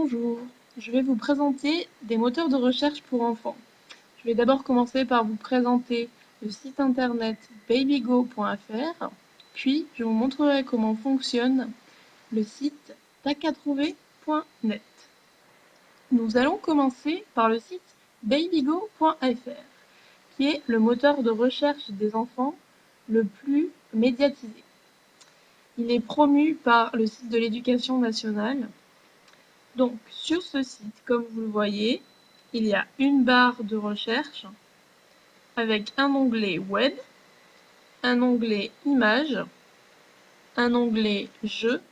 Bonjour, je vais vous présenter des moteurs de recherche pour enfants. Je vais d'abord commencer par vous présenter le site internet babygo.fr, puis je vous montrerai comment fonctionne le site tacatrouver.net. Nous allons commencer par le site babygo.fr, qui est le moteur de recherche des enfants le plus médiatisé. Il est promu par le site de l'Éducation nationale. Donc, sur ce site, comme vous le voyez, il y a une barre de recherche avec un onglet Web, un onglet Images, un onglet Jeux,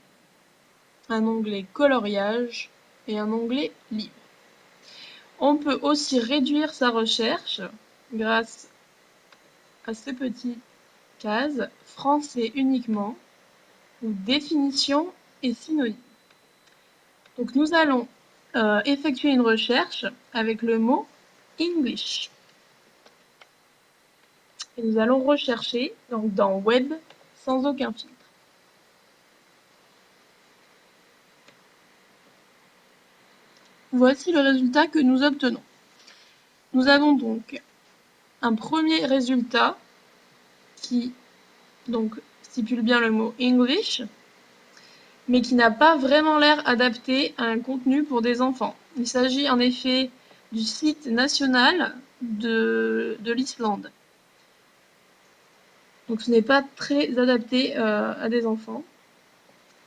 un onglet Coloriage et un onglet Livres. On peut aussi réduire sa recherche grâce à ces petites cases Français uniquement ou définition et synonyme. Donc, nous allons effectuer une recherche avec le mot English. Et nous allons rechercher donc dans Web sans aucun filtre. Voici le résultat que nous obtenons. Nous avons donc un premier résultat qui donc stipule bien le mot English, mais qui n'a pas vraiment l'air adapté à un contenu pour des enfants. Il s'agit en effet du site national de l'Islande. Donc ce n'est pas très adapté à des enfants.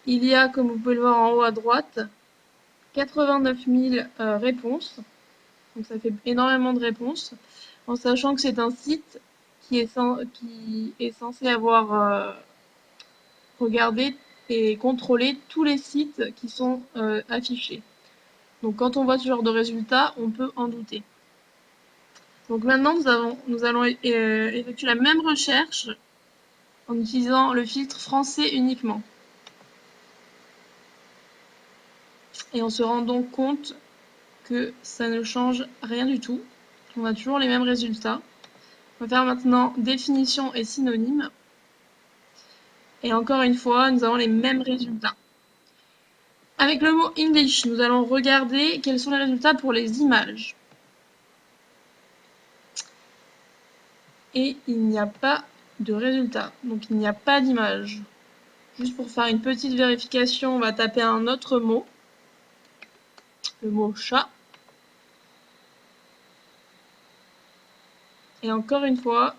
Il y a, comme vous pouvez le voir en haut à droite, 89 000 réponses. Donc ça fait énormément de réponses, en sachant que c'est un site qui est censé avoir regardé et contrôlé tous les sites qui sont affichés. Donc quand on voit ce genre de résultats, on peut en douter. Donc maintenant, nous allons effectuer la même recherche en utilisant le filtre français uniquement. Et on se rend donc compte que ça ne change rien du tout. On a toujours les mêmes résultats. On va faire maintenant définition et synonyme. Et encore une fois, nous avons les mêmes résultats. Avec le mot English, nous allons regarder quels sont les résultats pour les images. Et il n'y a pas de résultat, donc il n'y a pas d'image. Juste pour faire une petite vérification, on va taper un autre mot, le mot chat. Et encore une fois,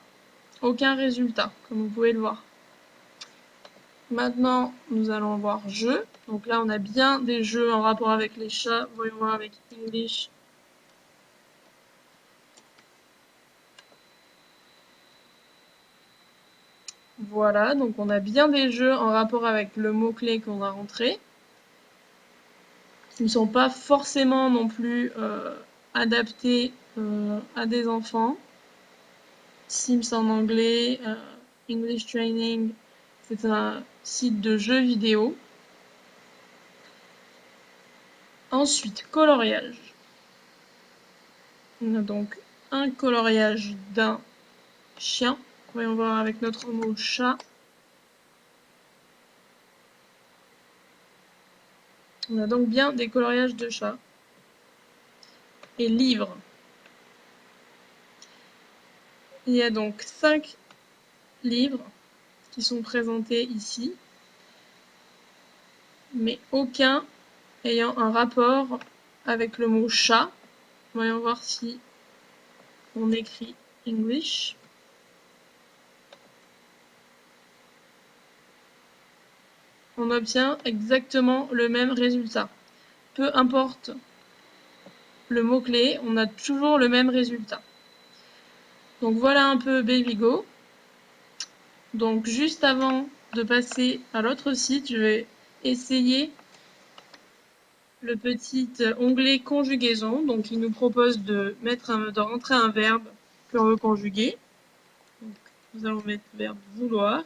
aucun résultat, comme vous pouvez le voir. Maintenant, nous allons voir jeux. Donc là, on a bien des jeux en rapport avec les chats. Voyons voir avec English. Voilà, donc on a bien des jeux en rapport avec le mot-clé qu'on a rentré. Qui ne sont pas forcément non plus adaptés à des enfants. Sims en anglais, English Training, c'est un site de jeux vidéo. Ensuite, coloriage. On a donc un coloriage d'un chien. Voyons voir avec notre mot chat. On a donc bien des coloriages de chat. Et livre. Il y a donc 5 livres qui sont présentés ici, mais aucun ayant un rapport avec le mot chat. Voyons voir si on écrit English. On obtient exactement le même résultat. Peu importe le mot-clé, on a toujours le même résultat. Donc voilà un peu Babygo. Donc juste avant de passer à l'autre site, je vais essayer le petit onglet conjugaison. Donc il nous propose de rentrer un verbe que l'on veut conjuguer. Donc, nous allons mettre le verbe vouloir.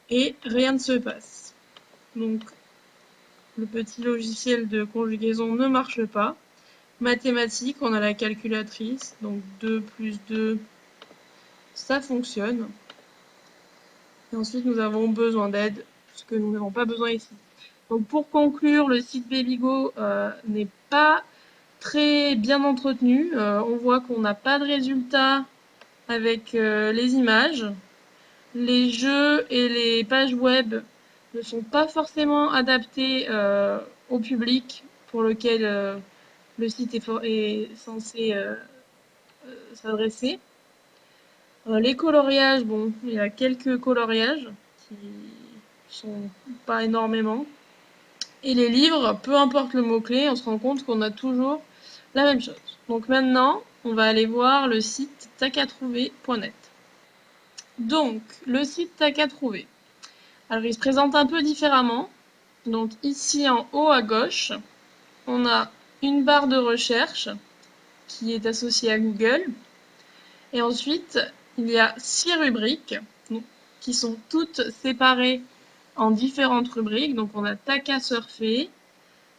Et rien ne se passe. Donc le petit logiciel de conjugaison ne marche pas. Mathématiques, on a la calculatrice, donc 2 plus 2, ça fonctionne. Et ensuite, nous avons besoin d'aide, ce que nous n'avons pas besoin ici. Donc pour conclure, le site Babygo n'est pas très bien entretenu. On voit qu'on n'a pas de résultats avec les images. Les jeux et les pages web ne sont pas forcément adaptés au public pour lequel le site est censé s'adresser. Les coloriages, bon, il y a quelques coloriages qui sont pas énormément. Et les livres, peu importe le mot-clé, on se rend compte qu'on a toujours la même chose. Donc maintenant, on va aller voir le site tacatrouver.net. Donc, le site Tacatrouver. Alors, il se présente un peu différemment. Donc, ici en haut à gauche, on a une barre de recherche qui est associée à Google. Et ensuite, il y a 6 rubriques qui sont toutes séparées en différentes rubriques. Donc, on a T'as qu'à surfer,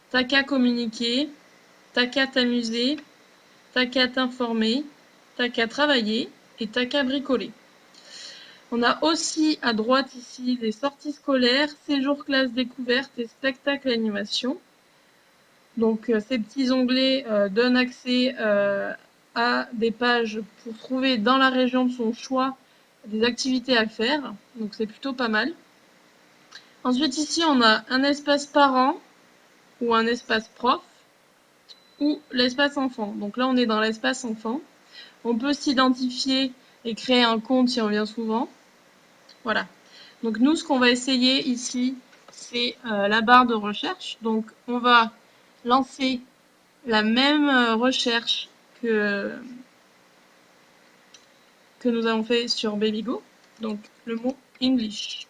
T'as qu'à communiquer, T'as qu'à t'amuser, T'as qu'à t'informer, T'as qu'à travailler et T'as qu'à bricoler. On a aussi à droite ici les sorties scolaires, séjours classe découverte et spectacle animation. Donc ces petits onglets donnent accès à des pages pour trouver dans la région de son choix des activités à faire. Donc c'est plutôt pas mal. Ensuite ici on a un espace parent ou un espace prof ou l'espace enfant. Donc là on est dans l'espace enfant. On peut s'identifier et créer un compte si on vient souvent. Voilà. Donc nous, ce qu'on va essayer ici, c'est la barre de recherche. Donc on va lancer la même recherche que nous avons fait sur Babygo. Donc le mot English.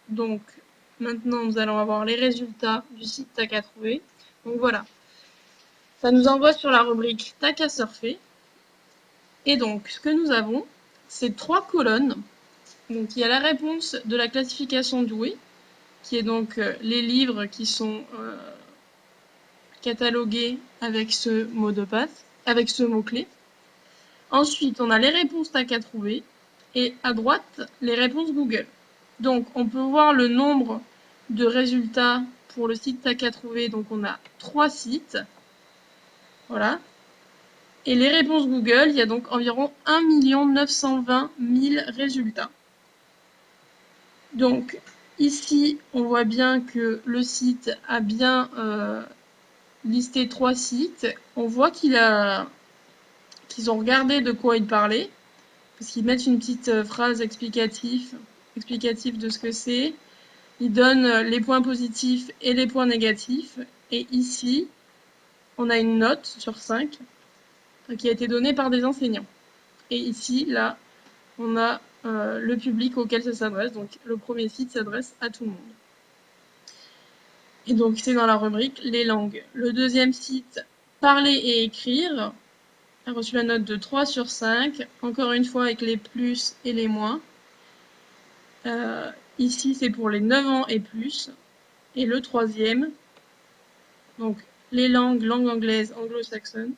Donc maintenant, nous allons avoir les résultats du site T'as qu'à trouver. Donc voilà. Ça nous envoie sur la rubrique T'as qu'à surfer. Et donc, ce que nous avons, c'est 3 colonnes. Donc il y a la réponse de la classification Doué, qui est donc les livres qui sont catalogués avec ce mot de passe, avec ce mot-clé. Ensuite, on a les réponses T'as qu'à trouver et à droite, les réponses Google. Donc, on peut voir le nombre de résultats pour le site T'as qu'à trouver. Donc, on a 3 sites. Voilà. Et les réponses Google, il y a donc environ 1 920 000 résultats. Donc, ici, on voit bien que le site a bien listé 3 sites. On voit qu'ils ont regardé de quoi ils parlaient, parce qu'ils mettent une petite phrase explicative de ce que c'est. Ils donnent les points positifs et les points négatifs. Et ici, on a une note sur 5 qui a été donnée par des enseignants. Et ici, là, on a le public auquel ça s'adresse. Donc, le premier site s'adresse à tout le monde. Et donc, c'est dans la rubrique les langues. Le deuxième site, parler et écrire, a reçu la note de 3 sur 5, encore une fois avec les plus et les moins. Ici, c'est pour les 9 ans et plus. Et le troisième, donc les langues anglaises, anglo-saxonnes.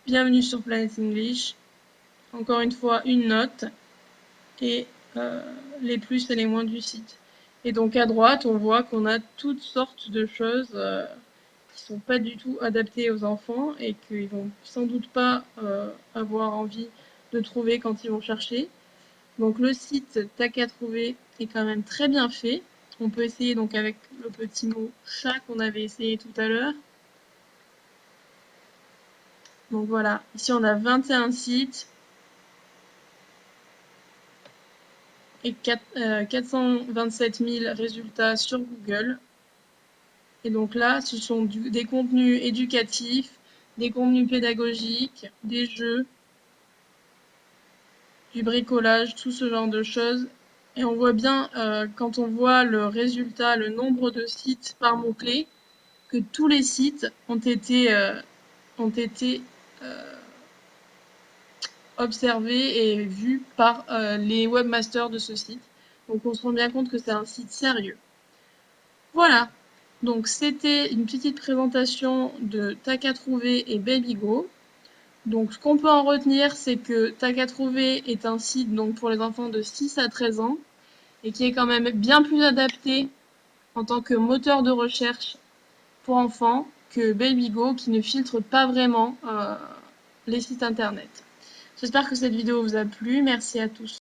Bienvenue sur Planet English. Encore une fois, une note. Et les plus et les moins du site. Et donc à droite, on voit qu'on a toutes sortes de choses qui sont pas du tout adaptées aux enfants et qu'ils vont sans doute pas avoir envie de trouver quand ils vont chercher. Donc le site T'as qu'à trouver est quand même très bien fait. On peut essayer donc avec le petit mot chat qu'on avait essayé tout à l'heure. Donc voilà, ici on a 21 sites et 427 000 résultats sur Google. Et donc là, ce sont des contenus éducatifs, des contenus pédagogiques, des jeux, du bricolage, tout ce genre de choses. Et on voit bien, quand on voit le résultat, le nombre de sites par mot-clé, que tous les sites ont été observés et vus par les webmasters de ce site. Donc on se rend bien compte que c'est un site sérieux. Voilà, donc c'était une petite présentation de T'as qu'à trouver et Babygo. Donc ce qu'on peut en retenir, c'est que T'as qu'à trouver est un site donc, pour les enfants de 6 à 13 ans et qui est quand même bien plus adapté en tant que moteur de recherche pour enfants que BabyGo qui ne filtre pas vraiment les sites internet. J'espère que cette vidéo vous a plu. Merci à tous.